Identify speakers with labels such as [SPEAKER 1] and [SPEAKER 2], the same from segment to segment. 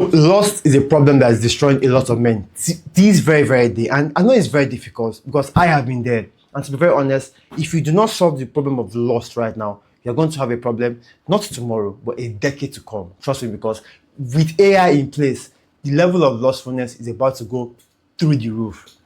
[SPEAKER 1] Lust is a problem that is destroying a lot of men. This very, very day. And I know it's very difficult because I have been there. And to be very honest, if you do not solve the problem of lust right now, you're going to have a problem, not tomorrow, but a decade to come. Trust me, because with AI in place, the level of lustfulness is about to go through the roof.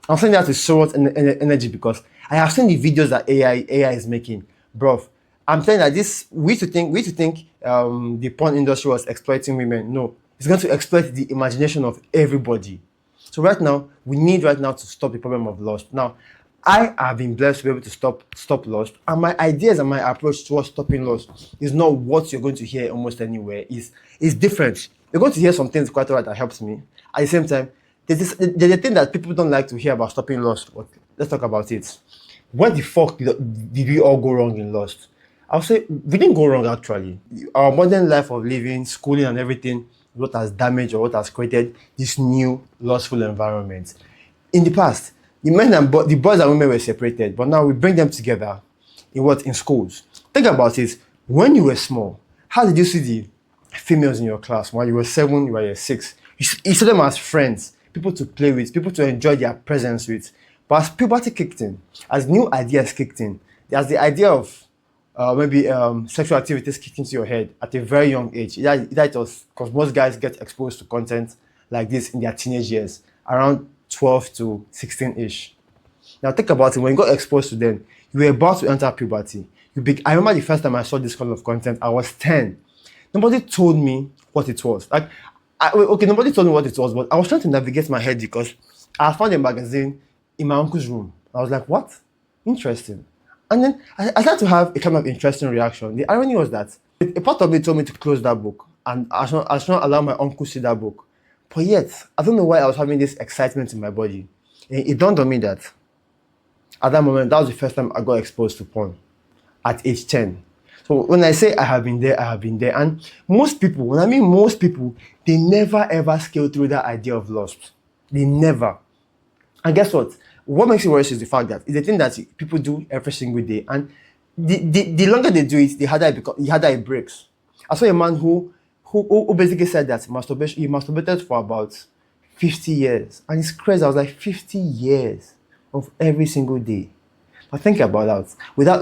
[SPEAKER 1] I'm saying that with so much energy because I have seen the videos that AI is making, bro. I'm saying that this we used to think the porn industry was exploiting women. No, it's going to exploit the imagination of everybody. So right now, we need right now to stop the problem of lust. Now, I have been blessed to be able to stop lust, and my ideas and my approach towards stopping lust is not what you're going to hear almost anywhere. Is different. You're going to hear some things quite alright that helps me. At the same time, there's a thing that people don't like to hear about stopping lust. But let's talk about it. What the fuck did we all go wrong in lust? I'll say we didn't go wrong actually. Our modern life of living, schooling, and everything, what has damaged or what has created this new lustful environment. In the past, the boys and women were separated, but now we bring them together in schools. Think about it. When you were small, how did you see the females in your class? When you were 7, you were 6. You saw them as friends, people to play with, people to enjoy their presence with. But as puberty kicked in, as new ideas kicked in, as the idea of maybe sexual activities kicked into your head at a very young age. Either it was because most guys get exposed to content like this in their teenage years, around 12 to 16-ish. Now think about it, when you got exposed to them, you were about to enter puberty. I remember the first time I saw this kind of content, I was 10. Nobody told me what it was. Nobody told me what it was, but I was trying to navigate my head because I found a magazine in my uncle's room. I was like, what? Interesting. And then I started to have a kind of interesting reaction. The irony was that a part of me told me to close that book and I should not allow my uncle to see that book. But yet, I don't know why I was having this excitement in my body. And it dawned on me that at that moment, that was the first time I got exposed to porn at age 10. So when I say I have been there, I have been there. And most people, when I mean most people, they never ever scale through that idea of lust. They never. And guess what? What makes it worse is the fact that it's a thing that people do every single day. And the longer they do it, the harder it breaks. I saw a man who basically said that he masturbated for about 50 years. And it's crazy. I was like, 50 years of every single day. But think about that.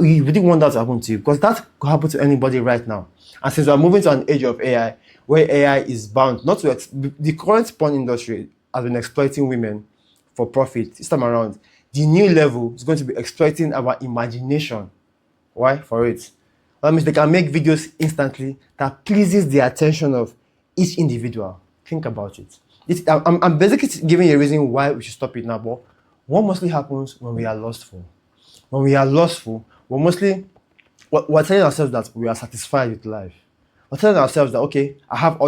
[SPEAKER 1] You wouldn't want that to happen to you because that could happen to anybody right now. And since we're moving to an age of AI, where AI is bound not to the current porn industry has been exploiting women for profit this time around. The new level is going to be exploiting our imagination. Why? For it. That means they can make videos instantly that pleases the attention of each individual. Think about it. I'm basically giving you a reason why we should stop it now, but what mostly happens when we are lustful? When we are lustful, we're telling ourselves that we are satisfied with life. We're telling ourselves that, okay, I have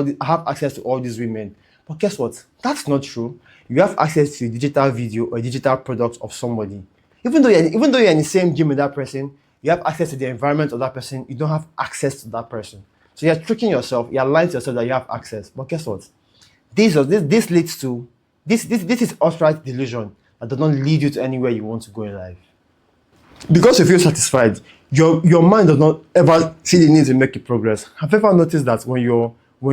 [SPEAKER 1] access to all these women. But guess what? That's not true. You have access to a digital video or a digital product of somebody. Even though you're in the same gym with that person, you have access to the environment of that person, you don't have access to that person. So you're tricking yourself, you're lying to yourself that you have access. But guess what? This leads to this is outright delusion that does not lead you to anywhere you want to go in life. Because you feel satisfied, your mind does not ever see the need to make a progress. Have you ever noticed that when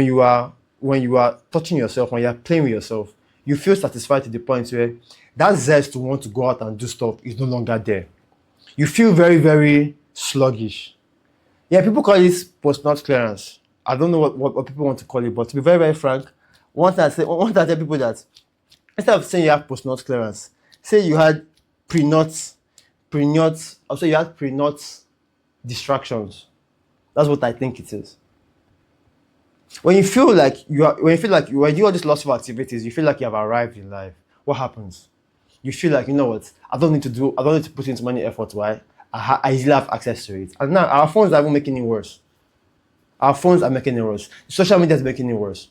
[SPEAKER 1] you are touching yourself, when you are playing with yourself, you feel satisfied to the point where that zest to want to go out and do stuff is no longer there. You feel very, very sluggish. Yeah, people call this post-nut clearance. I don't know what people want to call it, but to be very, very frank, one time I tell people that instead of saying you have post-nut clearance, say you had also you had pre-nut distractions. That's what I think it is. When you do all these lots of activities, you feel like you have arrived in life. What happens? You feel like, you know what? I don't need to put in so many effort. Why? I easily have access to it. And now our phones are even making it worse. Social media is making it worse.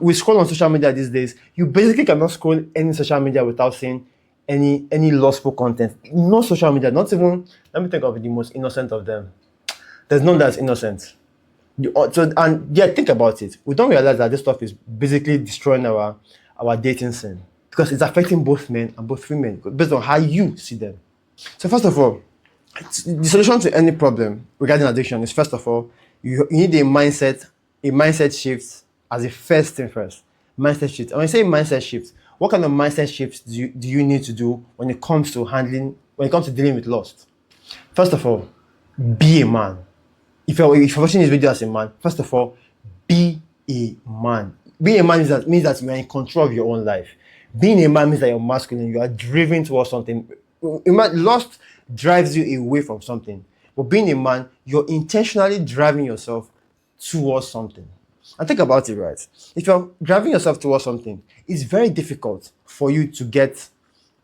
[SPEAKER 1] We scroll on social media these days. You basically cannot scroll any social media without seeing any lustful content. No social media, not even, let me think of the most innocent of them. There's none that's innocent. Think about it. We don't realize that this stuff is basically destroying our dating scene because it's affecting both men and both women based on how you see them. So first of all, the solution to any problem regarding addiction is first of all, you need a mindset shift as a first thing first. Mindset shift. And when you say mindset shift, what kind of mindset shifts do you need to do when it comes to dealing with loss? First of all, be a man. If you're watching this video as a man, first of all, be a man. Being a man means that you are in control of your own life. Being a man means that you're masculine, you are driven towards something. Lust drives you away from something. But being a man, you're intentionally driving yourself towards something. And think about it, right? If you're driving yourself towards something, it's very difficult for you to get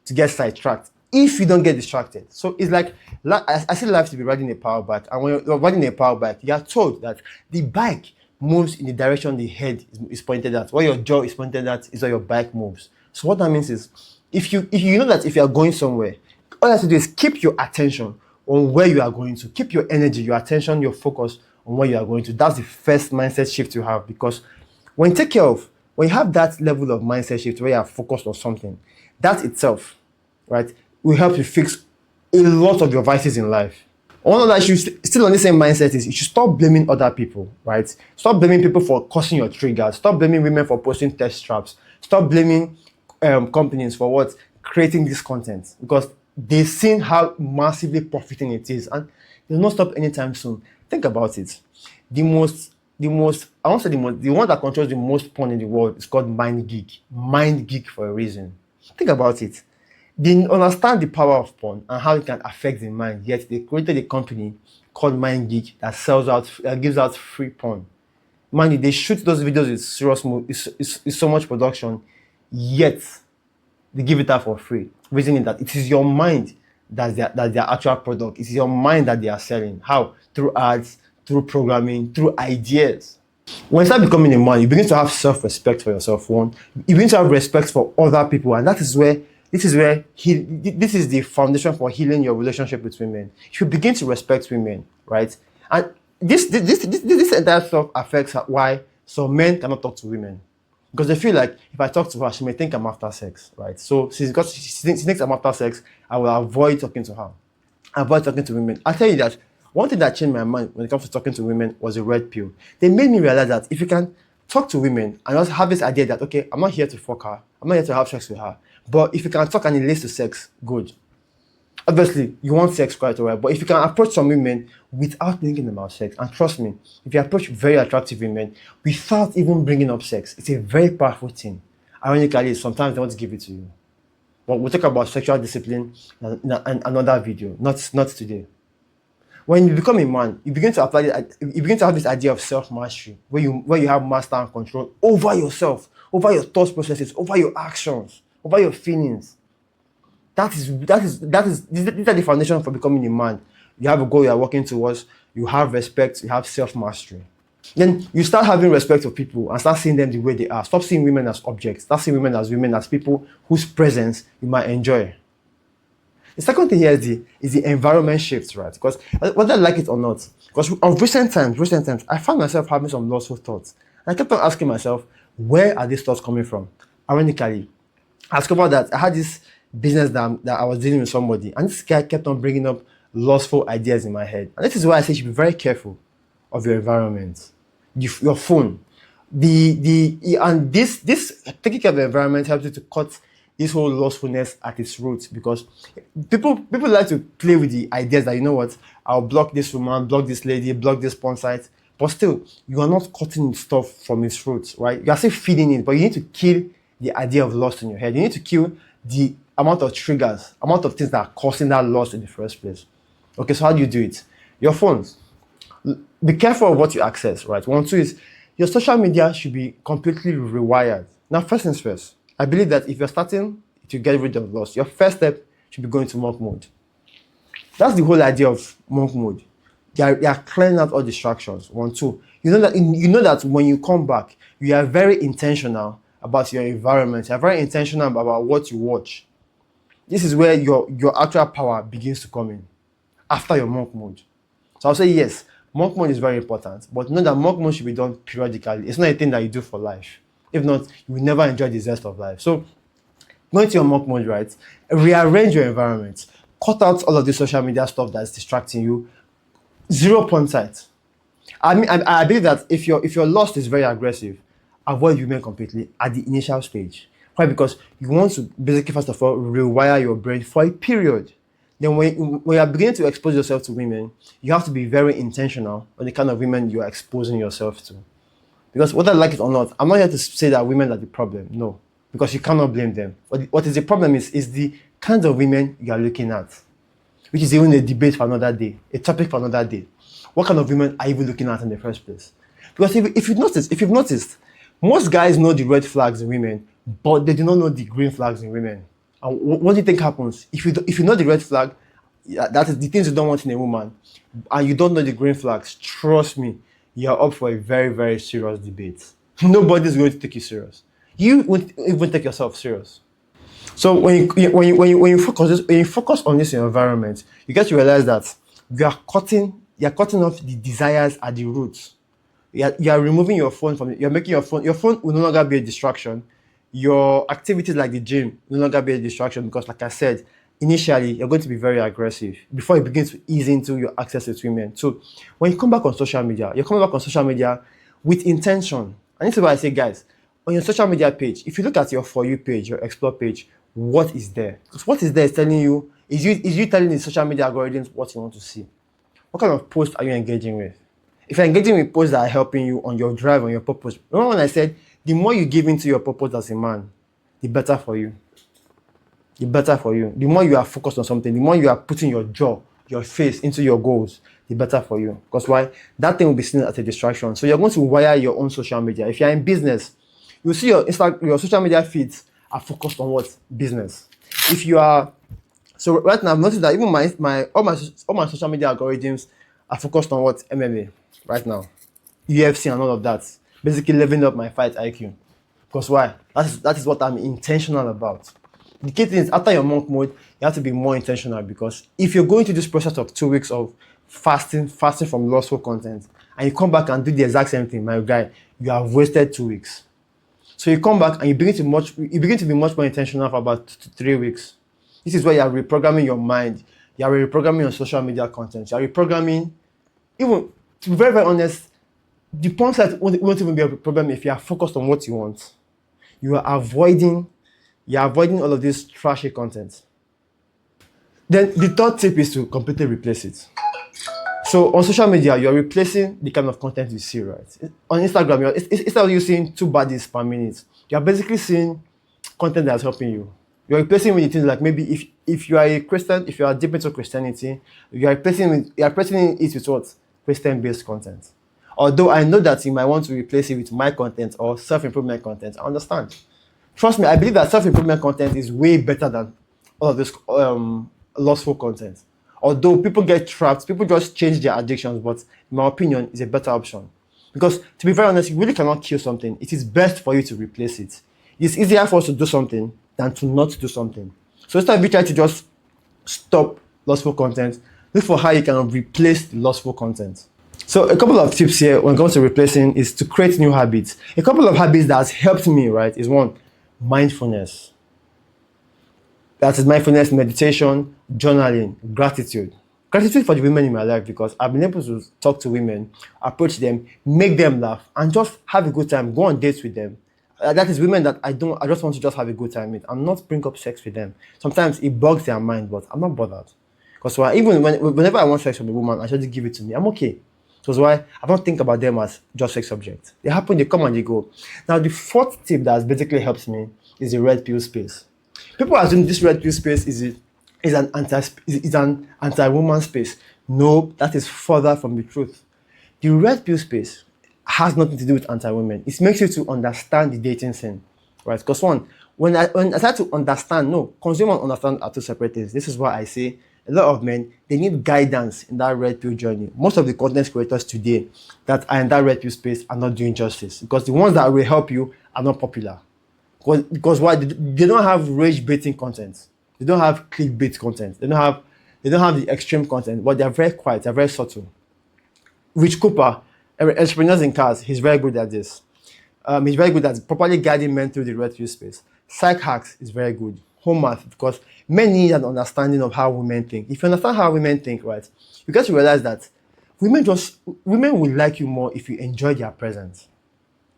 [SPEAKER 1] sidetracked if you don't get distracted. So it's like, I see life to be riding a power bike. And when you're riding a power bike, you are told that the bike moves in the direction the head is pointed at. What your jaw is pointed at is where your bike moves. So what that means is, if you know that if you are going somewhere, all you have to do is keep your attention on where you are going to. Keep your energy, your attention, your focus on where you are going to. That's the first mindset shift you have, because when you have that level of mindset shift where you are focused on something, that itself, right, will help you fix a lot of your vices in life. One of that, still on the same mindset, is you should stop blaming other people, right? Stop blaming people for causing your triggers. Stop blaming women for posting test traps. Stop blaming companies for creating this content, because they've seen how massively profiting it is, and they'll not stop anytime soon. Think about it. The one that controls the most porn in the world is called MindGeek. MindGeek for a reason. Think about it. They understand the power of porn and how it can affect the mind, yet they created a company called MindGeek that gives out free porn. Mind you, they shoot those videos with serious it's so much production, yet they give it out for free. Reason is that it is your mind that's their actual product. It's your mind that they are selling. How? Through ads, through programming, through ideas. When you start becoming a man, you begin to have self-respect for yourself. One, you begin to have respect for other people, and this is the foundation for healing your relationship with women. If you begin to respect women, right, and this entire stuff affects why some men cannot talk to women, because they feel like if I talk to her, she may think I'm after sex, right? So she thinks I'm after sex, I will avoid talking to her, avoid talking to women. I tell you that one thing that changed my mind when it comes to talking to women was a red pill. They made me realize that if you can talk to women and also have this idea that, okay, I'm not here to fuck her, I'm not here to have sex with her, but if you can talk and it leads to sex, good. Obviously, you want sex quite alright, but if you can approach some women without thinking about sex, and trust me, if you approach very attractive women without even bringing up sex, it's a very powerful thing. Ironically, sometimes they want to give it to you. But we'll talk about sexual discipline in another video, not today. When you become a man, you begin to apply it. You begin to have this idea of self-mastery, where you have master and control over yourself, over your thought processes, over your actions, over your feelings. These are the foundation for becoming a man. You have a goal you are working towards. You have respect. You have self-mastery. Then you start having respect for people and start seeing them the way they are. Stop seeing women as objects. Start seeing women as people whose presence you might enjoy. The second thing here is the environment shift, right? Because whether I like it or not, because of recent times, I found myself having some lustful thoughts. And I kept on asking myself, where are these thoughts coming from? Ironically, I discovered that I had this business that I was dealing with somebody, and this guy kept on bringing up lustful ideas in my head. And this is why I say you should be very careful of your environment, your phone. And this taking care of the environment helps you to cut this whole lustfulness at its roots, because people like to play with the ideas that, you know what, I'll block this woman, block this lady, block this porn site, but still, you are not cutting stuff from its roots, right? You are still feeding it, but you need to kill the idea of lust in your head. You need to kill the amount of triggers, amount of things that are causing that lust in the first place. Okay, so how do you do it? Your phones. Be careful of what you access, right? One, two is your social media should be completely rewired. Now, first things first, I believe that if you're starting to get rid of lust, your first step should be going to monk mode. That's the whole idea of monk mode. You are clearing out all distractions. One, two. You know that when you come back, you are very intentional about your environment. You are very intentional about what you watch. This is where your actual power begins to come in after your monk mode. So I'll say yes, monk mode is very important, but know that monk mode should be done periodically. It's not a thing that you do for life. If not, you will never enjoy the zest of life. So, going to your monk mode, right? Rearrange your environment. Cut out all of the social media stuff that's distracting you. Zero porn sites. I believe that if your lust is very aggressive, avoid women completely at the initial stage. Why? Because you want to basically, first of all, rewire your brain for a period. Then when you're beginning to expose yourself to women, you have to be very intentional on the kind of women you are exposing yourself to. Because whether I like it or not, I'm not here to say that women are the problem. No, because you cannot blame them. What is the problem is the kinds of women you are looking at, which is even a debate for another day, a topic for another day. What kind of women are you even looking at in the first place? Because if you've noticed, most guys know the red flags in women, but they do not know the green flags in women. And what do you think happens if you know the red flag? Yeah, that is the things you don't want in a woman, and you don't know the green flags. Trust me, you're up for a very, very serious debate. Nobody's going to take you serious. You won't even take yourself serious. So when you focus on this environment, you get to realize that you're cutting off the desires at the roots. You're removing your phone from it. You're making your phone will no longer be a distraction. Your activities like the gym will no longer be a distraction because, like I said, initially you're going to be very aggressive before you begin to ease into your access to women. So when you come back on social media, you're coming back on social media with intention. And this is why I say, guys, on your social media page, if you look at your For You page, your Explore page, what is there? Because what is there is telling you, is you telling the social media algorithms what you want to see. What kind of posts are you engaging with? If you're engaging with posts that are helping you on your drive, on your purpose, remember when I said, the more you give into your purpose as a man, the better for you. The better for you. The more you are focused on something, the more you are putting your jaw, your face into your goals, the better for you. Because why? That thing will be seen as a distraction. So you're going to wire your own social media. If you're in business, you'll see your social media feeds are focused on what? Business. If you are, so right now I've noticed that even all my social media algorithms are focused on what? MMA right now. UFC and all of that. Basically leveling up my fight IQ. Because why? That is what I'm intentional about. The key thing is, after your monk mode, you have to be more intentional, because if you're going through this process of 2 weeks of fasting from lustful content, and you come back and do the exact same thing, my guy, you have wasted 2 weeks. So you come back and you begin to be much more intentional for about 3 weeks. This is where you are reprogramming your mind. You are reprogramming your social media content. You are reprogramming, even to be very, very honest, the porn site won't even be a problem if you are focused on what you want. You're avoiding all of this trashy content. Then the third tip is to completely replace it. So on social media, you're replacing the kind of content you see, right? On Instagram, instead of you seeing 2 baddies per minute, you're basically seeing content that's helping you. You're replacing with things like, maybe if you are a Christian, if you are deep into Christianity, you're replacing it with what? Christian-based content. Although I know that you might want to replace it with my content or self-improvement content, I understand. Trust me, I believe that self-improvement content is way better than all of this lustful content. Although people get trapped, people just change their addictions, but in my opinion, it's a better option. Because to be very honest, you really cannot kill something. It is best for you to replace it. It's easier for us to do something than to not do something. So instead of you trying to just stop lustful content, look for how you can replace the lustful content. So a couple of tips here when it comes to replacing is to create new habits. A couple of habits that has helped me, right, is one, mindfulness. That is mindfulness, meditation, journaling, gratitude. Gratitude for the women in my life, because I've been able to talk to women, approach them, make them laugh, and just have a good time, go on dates with them. That is women that I just want to just have a good time with and not bring up sex with them. Sometimes it bugs their mind, but I'm not bothered. Because even whenever I want sex from a woman, I just give it to me. I'm okay. That's why I don't think about them as just sex objects. They happen, they come and they go. Now, the fourth tip that has basically helped me is the red pill space. People assume this red pill space is an anti-woman space. No, that is further from the truth. The red pill space has nothing to do with anti-women. It makes you to understand the dating scene, right? Because when I start to understand, no, consume and understand are two separate things. This is why I say a lot of men, they need guidance in that red pill journey. Most of the content creators today that are in that red pill space are not doing justice, because the ones that will help you are not popular. Because why? They don't have rage baiting content. They don't have clickbait content. They don't have the extreme content, but they're very quiet. They're very subtle. Rich Cooper, entrepreneurs in cars, he's very good at this. He's very good at properly guiding men through the red pill space. Psych Hacks is very good. Home Math, because men need an understanding of how women think. If you understand how women think, right, you get to realize that women will like you more if you enjoy their presence.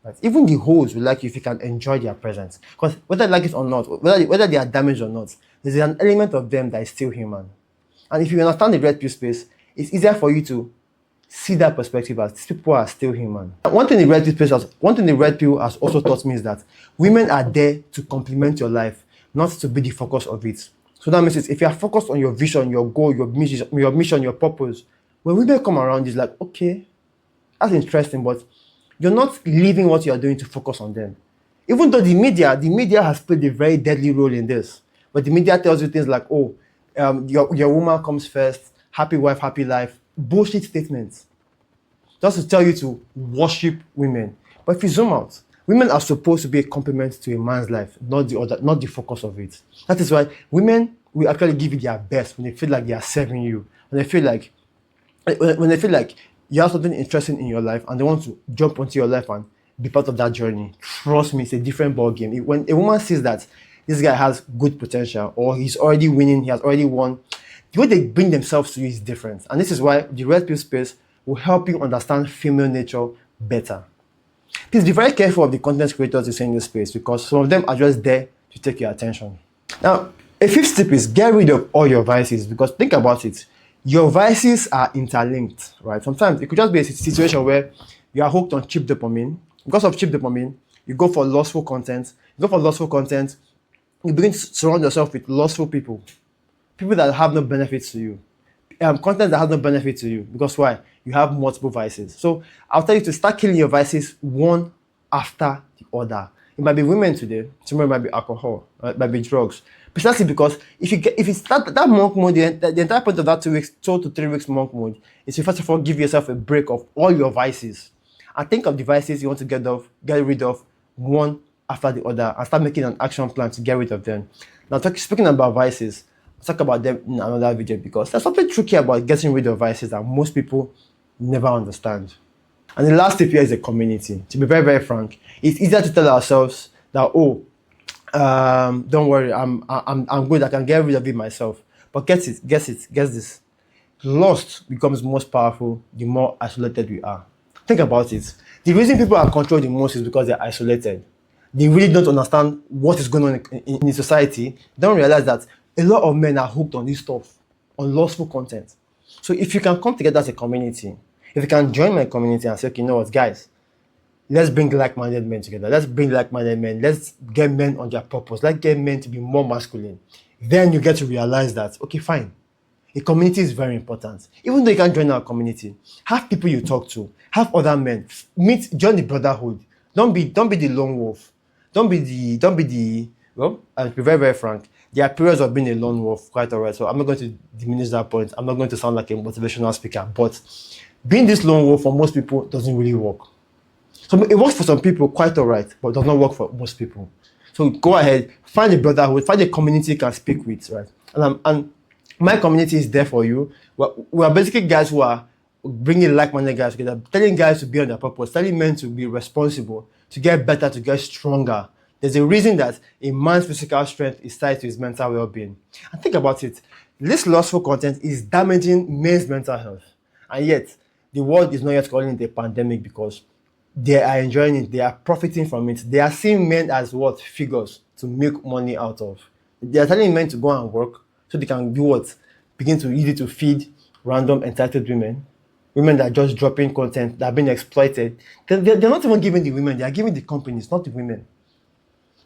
[SPEAKER 1] Right? Even the hoes will like you if you can enjoy their presence. Because whether they like it or not, whether they are damaged or not, there's an element of them that is still human. And if you understand the red pill space, it's easier for you to see that perspective as these people are still human. One thing the red pill has also taught me is that women are there to complement your life, not to be the focus of it. So that means if you are focused on your vision, your goal, your mission, your purpose, when women come around, it's like, okay, that's interesting, but you're not leaving what you're doing to focus on them. Even though the media has played a very deadly role in this. But the media tells you things like, oh, your woman comes first, happy wife, happy life. Bullshit statements. Just to tell you to worship women. But if you zoom out, women are supposed to be a complement to a man's life, not the focus of it. That is why women will actually give you their best when they feel like they are serving you. When they feel like you have something interesting in your life and they want to jump onto your life and be part of that journey. Trust me, it's a different ball game. When a woman sees that this guy has good potential or he's already winning, he has already won, the way they bring themselves to you is different. And this is why the red pill space will help you understand female nature better. Please be very careful of the content creators you see in this space because some of them are just there to take your attention. Now, a fifth tip is get rid of all your vices because think about it. Your vices are interlinked, right? Sometimes it could just be a situation where you are hooked on cheap dopamine. Because of cheap dopamine, you go for lustful content. You begin to surround yourself with lustful people that have no benefits to you. Content that has no benefit to you. Because why? You have multiple vices. So I'll tell you to start killing your vices one after the other. It might be women today, tomorrow it might be alcohol, it might be drugs. Precisely because if you start that monk mode, the entire point of that 2 to 3 weeks monk mode is to first of all give yourself a break of all your vices. And think of the vices you want to get rid of one after the other and start making an action plan to get rid of them. Now speaking about vices, I'll talk about them in another video because there's something tricky about getting rid of vices that most people never understand. And the last tip here is a community. To be very, very frank, it's easier to tell ourselves that, don't worry, I'm good, I can get rid of it myself. But get this. Lust becomes most powerful the more isolated we are. Think about it. The reason people are controlled the most is because they're isolated. They really don't understand what is going on in society. They don't realize that a lot of men are hooked on this stuff, on lustful content. So if you can come together as a community, if you can join my community and say, okay, you know what, guys, let's bring like-minded men together. Let's bring like-minded men. Let's get men on their purpose. Let's get men to be more masculine. Then you get to realize that, okay, fine. A community is very important. Even though you can't join our community, have people you talk to. Have other men. Join the brotherhood. Don't be the lone wolf. Don't be the. Well, I'll be very, very frank. There are periods of being a lone wolf, quite alright. So I'm not going to diminish that point. I'm not going to sound like a motivational speaker, but being this lone wolf for most people doesn't really work. So it works for some people, quite alright, but does not work for most people. So go ahead, find a brotherhood, find a community you can speak with, right? And my community is there for you. We are basically guys who are bringing like-minded guys together, telling guys to be on their purpose, telling men to be responsible, to get better, to get stronger. There's a reason that a man's physical strength is tied to his mental well-being. And think about it. This lustful content is damaging men's mental health. And yet, the world is not yet calling it a pandemic because they are enjoying it. They are profiting from it. They are seeing men as what? Figures to make money out of. They are telling men to go and work so they can do what? Begin to use it to feed random entitled women. Women that are just dropping content, that are being exploited. They're not even giving the women. They are giving the companies, not the women.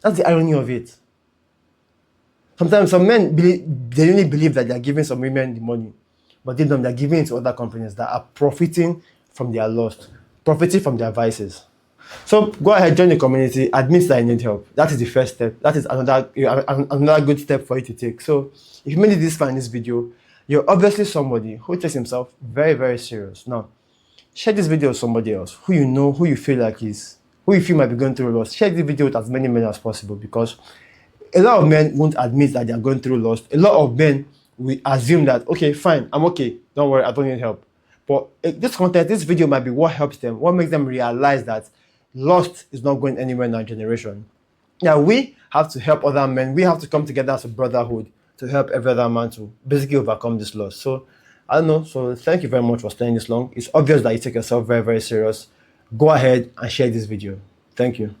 [SPEAKER 1] That's the irony of it. Sometimes some men genuinely believe that they are giving some women the money, but deep down they're giving it to other companies that are profiting from their lust, profiting from their vices. So go ahead, join the community, admit that you need help. That is the first step. That is another good step for you to take. So if you made it this far in this video, you're obviously somebody who takes himself very, very serious. Now, share this video with somebody else who you know, who you feel might be going through loss. Share this video with as many men as possible because a lot of men won't admit that they are going through loss. A lot of men will assume that, okay, fine, I'm okay. Don't worry, I don't need help. But this video might be what helps them, what makes them realize that lust is not going anywhere in our generation. Now, we have to help other men. We have to come together as a brotherhood to help every other man to basically overcome this loss. So, I don't know. So, thank you very much for staying this long. It's obvious that you take yourself very, very serious. Go ahead and share this video. Thank you.